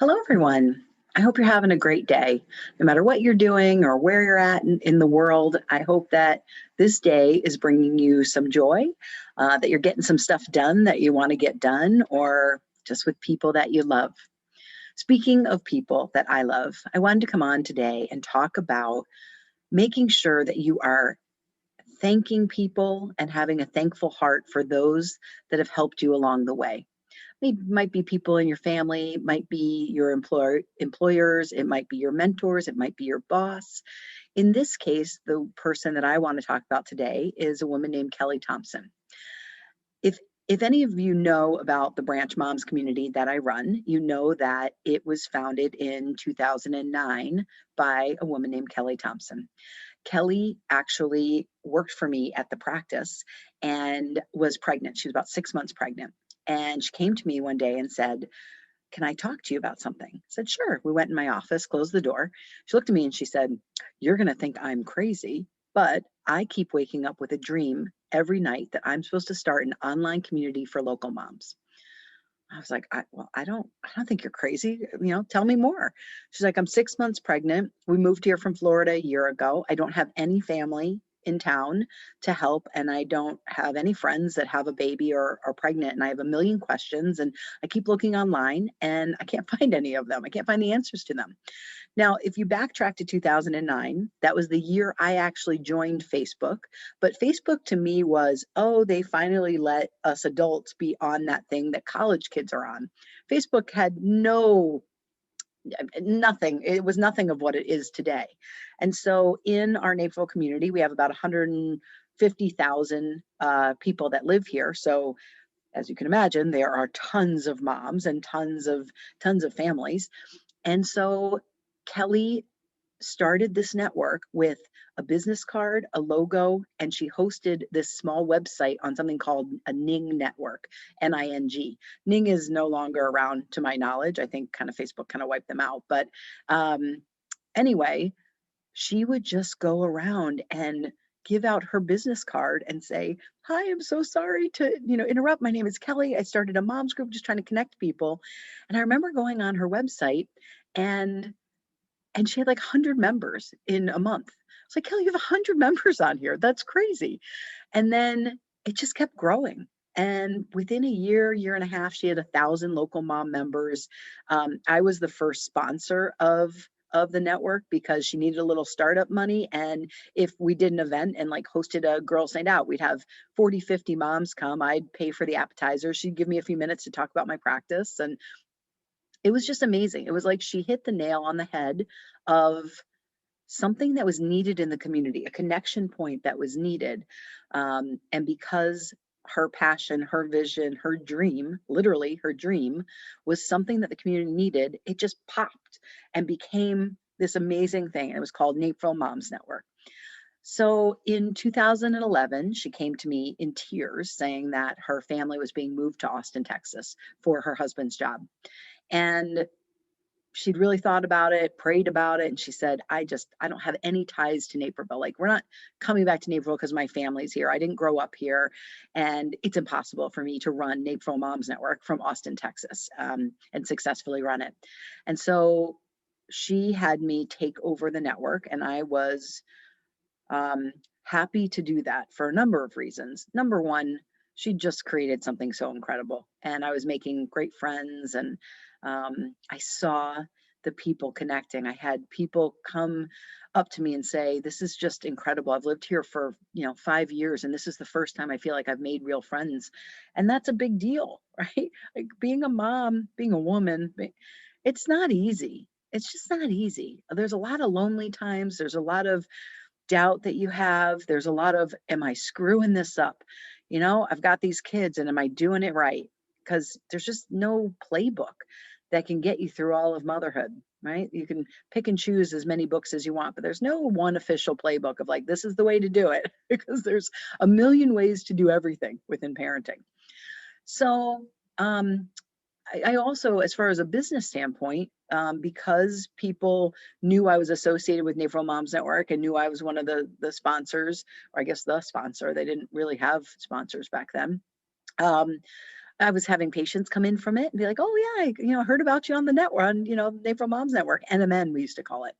Hello, everyone. I hope you're having a great day. No matter what you're doing or where you're at in the world, I hope that this day is bringing you some joy, that you're getting some stuff done that you want to get done, or just with people that you love. Speaking of people that I love, I wanted to come on today and talk about making sure that you are thanking people and having a thankful heart for those that have helped you along the way. It might be people in your family, it might be your employers, it might be your mentors, it might be your boss. In this case, the person that I want to talk about today is a woman named Kelli Thompson. If any of you know about the Branch Moms community that I run, you know that it was founded in 2009 by a woman named Kelli Thompson. Kelli actually worked for me at the practice and was pregnant. She was about 6 months pregnant. And she came to me one day and said, "Can I talk to you about something?" I said, "Sure." We went in my office, closed the door. She looked at me and she said, "You're going to think I'm crazy, but I keep waking up with a dream every night that I'm supposed to start an online community for local moms." I was like, I don't think you're crazy. Tell me more. She's like, "I'm 6 months pregnant. We moved here from Florida a year ago. I don't have any family in town to help, and I don't have any friends that have a baby or are pregnant. And I have a million questions, and I keep looking online, and I can't find any of them. I can't find the answers to them." Now, if you backtrack to 2009, that was the year I actually joined Facebook. But Facebook to me was, oh, they finally let us adults be on that thing that college kids are on. Facebook had nothing. It was nothing of what it is today. And so in our Naperville community, we have about 150,000 people that live here. So as you can imagine, there are tons of moms and tons of families. And so Kelli started this network with a business card, a logo, and she hosted this small website on something called a Ning network, Ning. Ning is no longer around to my knowledge. I think kind of Facebook kind of wiped them out. But anyway, she would just go around and give out her business card and say, "Hi, I'm so sorry to, interrupt. My name is Kelli. I started a mom's group just trying to connect people." And I remember going on her website and she had like 100 members in a month. I was like, "Kelli, you have 100 members on here. That's crazy." And then it just kept growing. And within a year and a half, she had 1,000 local mom members. I was the first sponsor of the network because she needed a little startup money. And if we did an event and like hosted a girls' night out, we'd have 40, 50 moms come. I'd pay for the appetizers. She'd give me a few minutes to talk about my practice. And it was just amazing. It was like she hit the nail on the head of something that was needed in the community, a connection point that was needed. And because her passion, her vision, her dream, literally her dream, was something that the community needed, it just popped and became this amazing thing. And it was called Naperville Moms Network. So in 2011, she came to me in tears saying that her family was being moved to Austin, Texas for her husband's job. And she'd really thought about it, prayed about it, and she said, I don't have any ties to Naperville. Like, we're not coming back to Naperville because my family's here. I didn't grow up here, and it's impossible for me to run Naperville Moms Network from Austin, Texas, and successfully run it. And so she had me take over the network, and I was happy to do that for a number of reasons. Number one, she just created something so incredible, and I was making great friends, and I saw the people connecting. I had people come up to me and say, "This is just incredible. I've lived here for 5 years, and this is the first time I feel like I've made real friends." And that's a big deal, right? Like, being a mom, being a woman, it's not easy. It's just not easy. There's a lot of lonely times. There's a lot of doubt that you have. There's a lot of, am I screwing this up? I've got these kids, and am I doing it right? Because there's just no playbook that can get you through all of motherhood, right? You can pick and choose as many books as you want, but there's no one official playbook of like, this is the way to do it, because there's a million ways to do everything within parenting. So I also, as far as a business standpoint, because people knew I was associated with Naperville Moms Network and knew I was one of the sponsors, or I guess the sponsor, they didn't really have sponsors back then. I was having patients come in from it and be like, oh yeah, I heard about you on the network, on, Naperville Moms Network, NMN, we used to call it.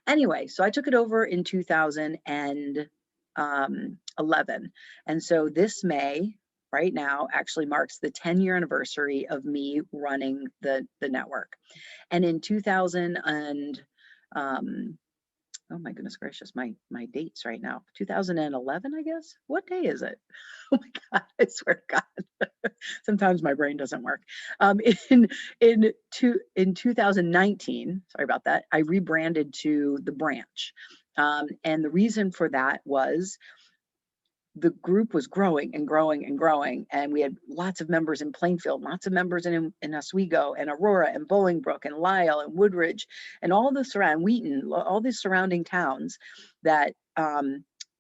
Anyway, so I took it over in 2011. And so this May, right now, actually marks the 10-year anniversary of me running the network. And in 2000 and, oh my goodness gracious, my dates right now, 2011, I guess. What day is it? Oh my God, I swear to God. Sometimes my brain doesn't work. In 2019, sorry about that, I rebranded to the branch. And the reason for that was the group was growing and growing and growing. And we had lots of members in Plainfield, lots of members in Oswego and Aurora and Bolingbrook and Lisle and Woodridge and all the Wheaton, all these surrounding towns that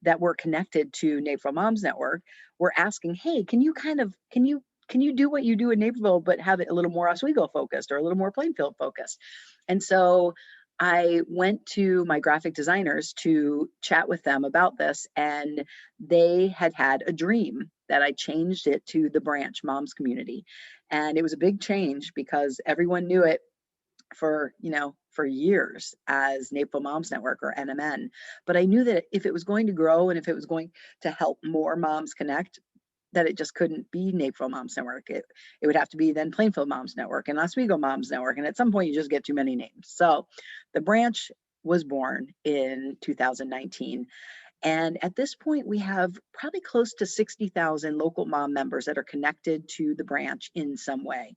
that were connected to Naperville Moms Network were asking, hey, can you do what you do in Naperville, but have it a little more Oswego focused or a little more Plainfield focused? And so I went to my graphic designers to chat with them about this, and they had a dream that I changed it to the branch moms community. And it was a big change because everyone knew it for years as Naperville Moms Network, or NMN. But I knew that if it was going to grow and if it was going to help more moms connect, that it just couldn't be Naperville Moms Network. It would have to be then Plainfield Moms Network and Oswego Moms Network. And at some point you just get too many names. So the branch was born in 2019. And at this point, we have probably close to 60,000 local mom members that are connected to the branch in some way,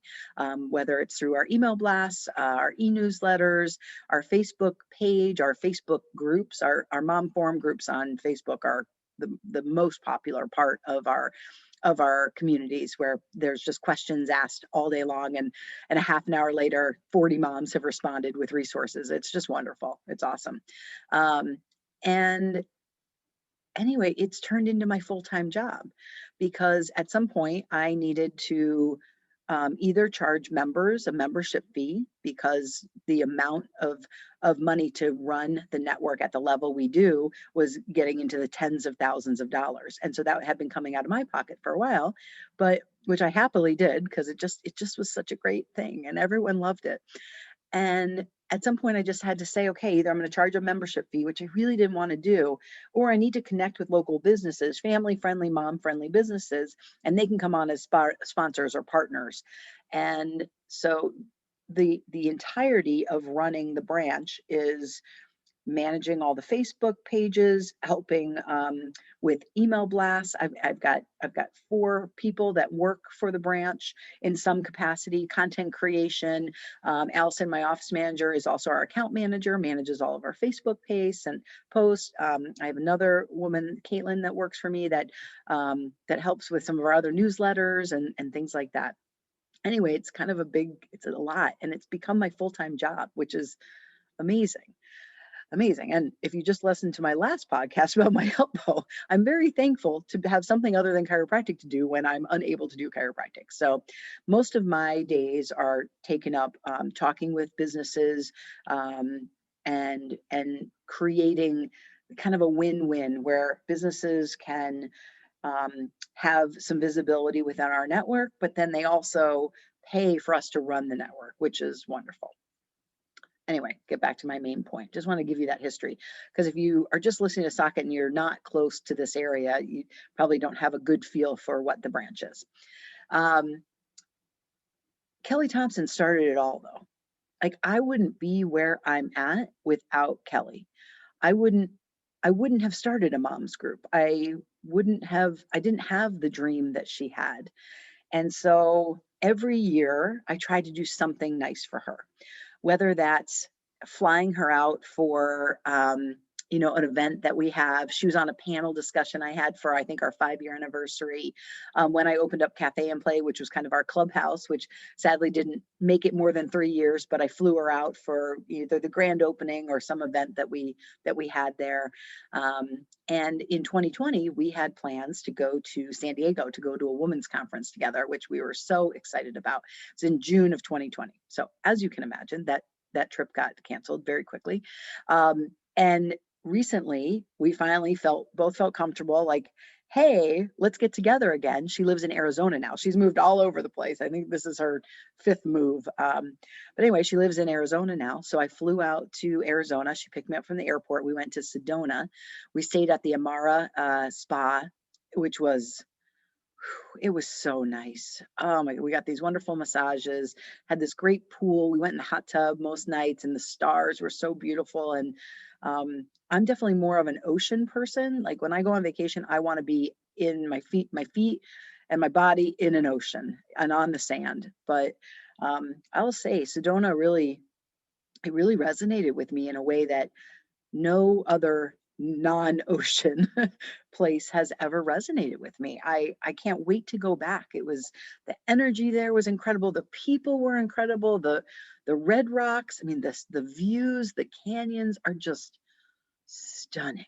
whether it's through our email blasts, our e-newsletters, our Facebook page, our Facebook groups, our mom forum groups on Facebook are the most popular part of our communities, where there's just questions asked all day long, and a half an hour later 40 moms have responded with resources. It's just wonderful. It's awesome. And anyway, it's turned into my full-time job, because at some point I needed to either charge members a membership fee, because the amount of money to run the network at the level we do was getting into the tens of thousands of dollars. And so that had been coming out of my pocket for a while, but which I happily did, because it just was such a great thing and everyone loved it. And at some point I just had to say, okay, either I'm going to charge a membership fee, which I really didn't want to do, or I need to connect with local businesses, family friendly, mom friendly businesses, and they can come on as sponsors or partners. And so the entirety of running the branch is managing all the Facebook pages, helping with email blasts. I've got 4 people that work for the branch in some capacity, content creation. Allison, my office manager, is also our account manager, manages all of our Facebook posts and posts. I have another woman, Caitlin, that works for me that helps with some of our other newsletters and things like that. Anyway, it's a lot, and it's become my full-time job, which is amazing. And if you just listened to my last podcast about my elbow, I'm very thankful to have something other than chiropractic to do when I'm unable to do chiropractic. So most of my days are taken up talking with businesses and creating kind of a win-win, where businesses can have some visibility within our network, but then they also pay for us to run the network, which is wonderful. Anyway, get back to my main point. Just want to give you that history, because if you are just listening to Socket and you're not close to this area, you probably don't have a good feel for what the branch is. Kelli Thompson started it all, though. Like, I wouldn't be where I'm at without Kelli. I wouldn't have started a mom's group. I didn't have the dream that she had. And so every year I try to do something nice for her, whether that's flying her out for an event that we have. She was on a panel discussion I had for, I think, our 5-year anniversary, when I opened up Cafe and Play, which was kind of our clubhouse, which sadly didn't make it more than 3 years, but I flew her out for either the grand opening or some event that we had there. And in 2020, we had plans to go to San Diego to go to a women's conference together, which we were so excited about. It's in June of 2020. So as you can imagine, that trip got canceled very quickly. And recently we finally both felt comfortable, like, hey, let's get together again. She lives in Arizona now. She's moved all over the place. I think this is her fifth move. But anyway, she lives in Arizona now. So I flew out to Arizona. She picked me up from the airport. We went to Sedona. We stayed at the Amara Spa, which was it was so nice. Oh my, we got these wonderful massages, had this great pool. We went in the hot tub most nights and the stars were so beautiful. And I'm definitely more of an ocean person. Like when I go on vacation, I want to be in my feet and my body in an ocean and on the sand. But I'll say Sedona really, it really resonated with me in a way that no other non-ocean place has ever resonated with me. I can't wait to go back. It was the energy there was incredible. The people were incredible. The red rocks. I mean, the views, the canyons are just stunning,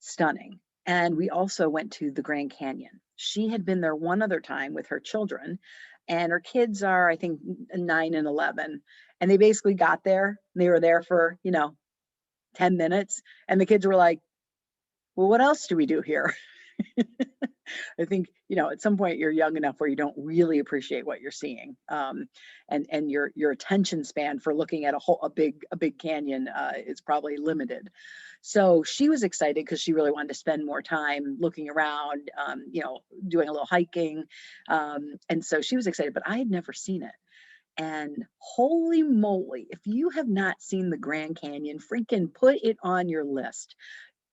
stunning. And we also went to the Grand Canyon. She had been there one other time with her children, and her kids are, I think, 9 and 11. And they basically got there. They were there for, 10 minutes. And the kids were like, well, what else do we do here? I think, at some point you're young enough where you don't really appreciate what you're seeing. And your attention span for looking at a big canyon is probably limited. So she was excited because she really wanted to spend more time looking around, doing a little hiking. And so she was excited, but I had never seen it. And holy moly, if you have not seen the Grand Canyon, freaking put it on your list.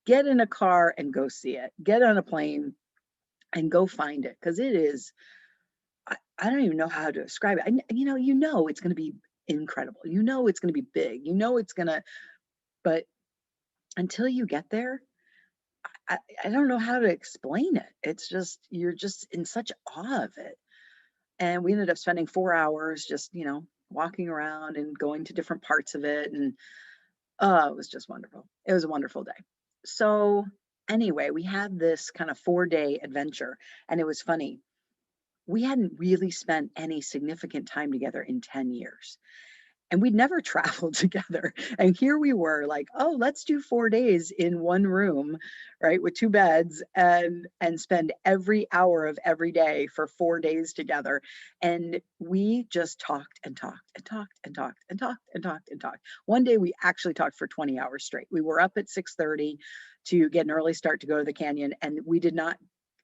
Get in a car and go see it. Get on a plane and go find it because it is, I don't even know how to describe it. It's going to be incredible. It's going to be big. It's going to, but until you get there, I don't know how to explain it. It's just, you're just in such awe of it. And we ended up spending 4 hours just, walking around and going to different parts of it. And it was just wonderful. It was a wonderful day. So anyway, we had this kind of 4-day adventure, and it was funny. We hadn't really spent any significant time together in 10 years. And we'd never traveled together. And here we were like, oh, let's do 4 days in one room, right, with two beds and spend every hour of every day for 4 days together. And we just talked and talked and talked and talked and talked and talked and talked. One day we actually talked for 20 hours straight. We were up at 6:30 to get an early start to go to the canyon, and we did not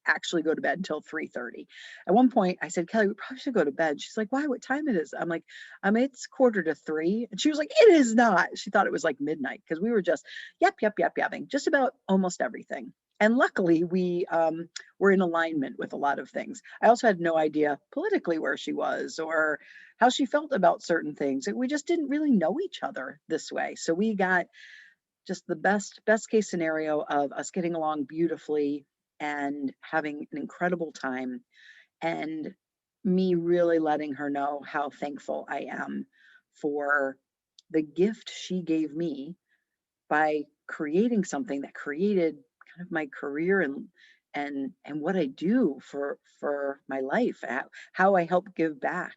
actually go to bed until 3:30. At one point I said, Kelly, we probably should go to bed. She's like, why? What time it is? I'm like, it's 2:45. And she was like, it is not. She thought it was like midnight because we were just yapping just about almost everything. And luckily we were in alignment with a lot of things. I also had no idea politically where she was or how she felt about certain things. We just didn't really know each other this way. So we got just the best case scenario of us getting along beautifully and having an incredible time, and me really letting her know how thankful I am for the gift she gave me by creating something that created kind of my career and what I do for my life, how I help give back.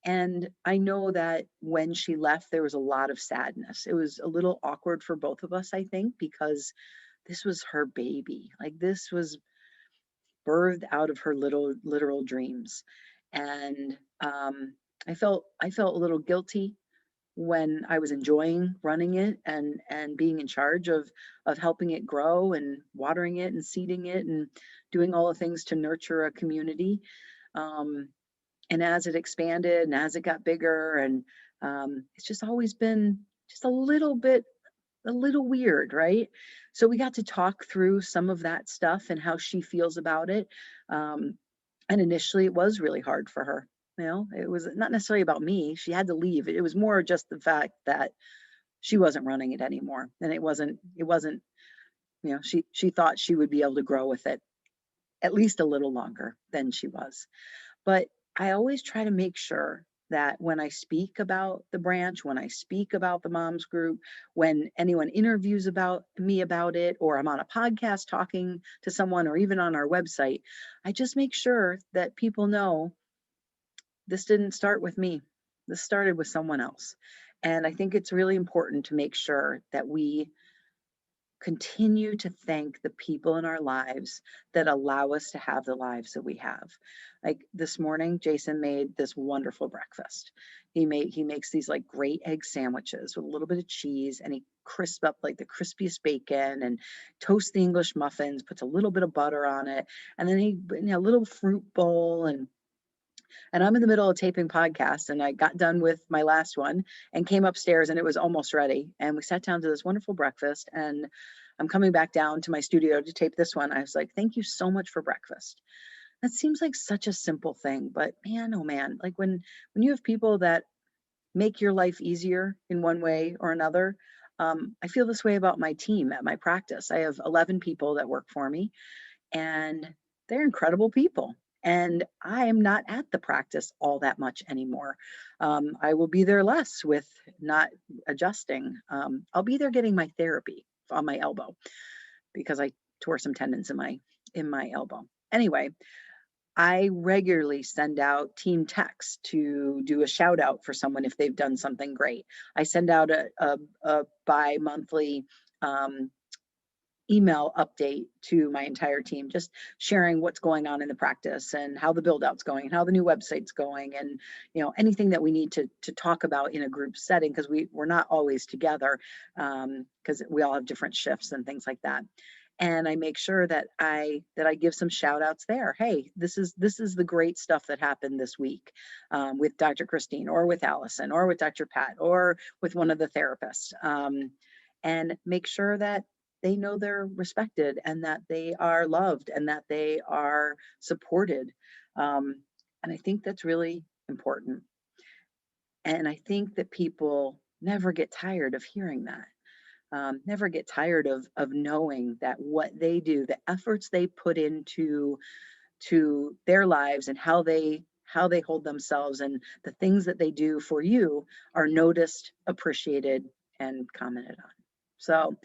And I know that when she left, there was a lot of sadness. It was a little awkward for both of us, I think, because this was her baby. Like this was birthed out of her little literal dreams. And I felt a little guilty when I was enjoying running it and being in charge of helping it grow and watering it and seeding it and doing all the things to nurture a community. Um, and as it expanded and as it got bigger, and it's just always been just a little weird, right? So we got to talk through some of that stuff and how she feels about it. Um, and initially, it was really hard for her. It was not necessarily about me. She had to leave. It was more just the fact that she wasn't running it anymore, and it wasn't. She thought she would be able to grow with it at least a little longer than she was. But I always try to make sure that when I speak about the branch, when I speak about the moms group, when anyone interviews about me about it, or I'm on a podcast talking to someone, or even on our website, I just make sure that people know this didn't start with me. This started with someone else. And I think it's really important to make sure that we continue to thank the people in our lives that allow us to have the lives that we have. Like this morning, Jason made this wonderful breakfast. He makes these like great egg sandwiches with a little bit of cheese, and he crisp up like the crispiest bacon and toast the English muffins, puts a little bit of butter on it, and then a little fruit bowl. And I'm in the middle of taping podcasts, and I got done with my last one and came upstairs, and it was almost ready. And we sat down to this wonderful breakfast, and I'm coming back down to my studio to tape this one. I was like, thank you so much for breakfast. That seems like such a simple thing, but man, oh man, like when you have people that make your life easier in one way or another. I feel this way about my team at my practice. I have 11 people that work for me, and they're incredible people. And I am not at the practice all that much anymore. I will be there less with not adjusting. I'll be there getting my therapy on my elbow because I tore some tendons in my elbow. Anyway, I regularly send out team texts to do a shout out for someone if they've done something great. I send out a bi-monthly email update to my entire team, just sharing what's going on in the practice and how the build out's going and how the new website's going, and anything that we need to talk about in a group setting, because we're not always together, because we all have different shifts and things like that. And I make sure that I give some shout outs there. Hey, this is the great stuff that happened this week, with Dr. Christine or with Allison or with Dr. Pat or with one of the therapists, and make sure that they know they're respected and that they are loved and that they are supported. And I think that's really important. And I think that people never get tired of hearing that. Never get tired of knowing that what they do, the efforts they put into their lives, and how they hold themselves, and the things that they do for you are noticed, appreciated, and commented on. So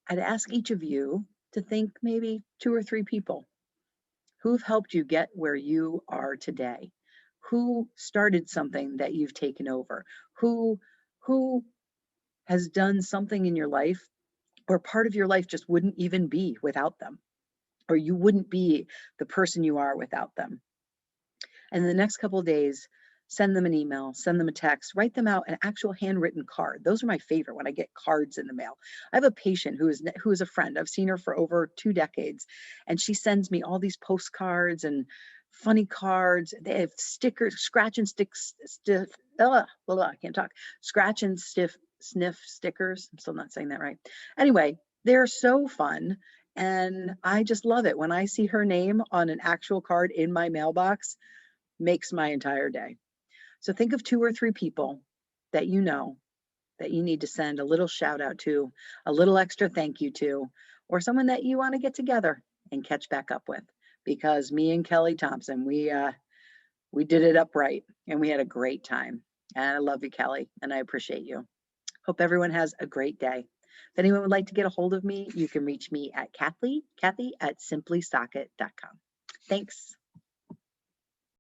I'd ask each of you to think maybe 2 or 3 people who've helped you get where you are today, who started something that you've taken over, who has done something in your life, or part of your life just wouldn't even be without them, or you wouldn't be the person you are without them. And in the next couple of days, send them an email, send them a text, write them out an actual handwritten card. Those are my favorite when I get cards in the mail. I have a patient who is a friend. I've seen her for over 2 decades, and she sends me all these postcards and funny cards. They have stickers, scratch and stiff, I can't talk. Scratch and sniff stickers. I'm still not saying that right. Anyway, they're so fun. And I just love it. When I see her name on an actual card in my mailbox, makes my entire day. So think of 2 or 3 people that you know that you need to send a little shout out to, a little extra thank you to, or someone that you want to get together and catch back up with. Because me and Kelli Thompson, we did it upright, and we had a great time. And I love you, Kelli, and I appreciate you. Hope everyone has a great day. If anyone would like to get a hold of me, you can reach me at Cathy at simplysocket.com. Thanks.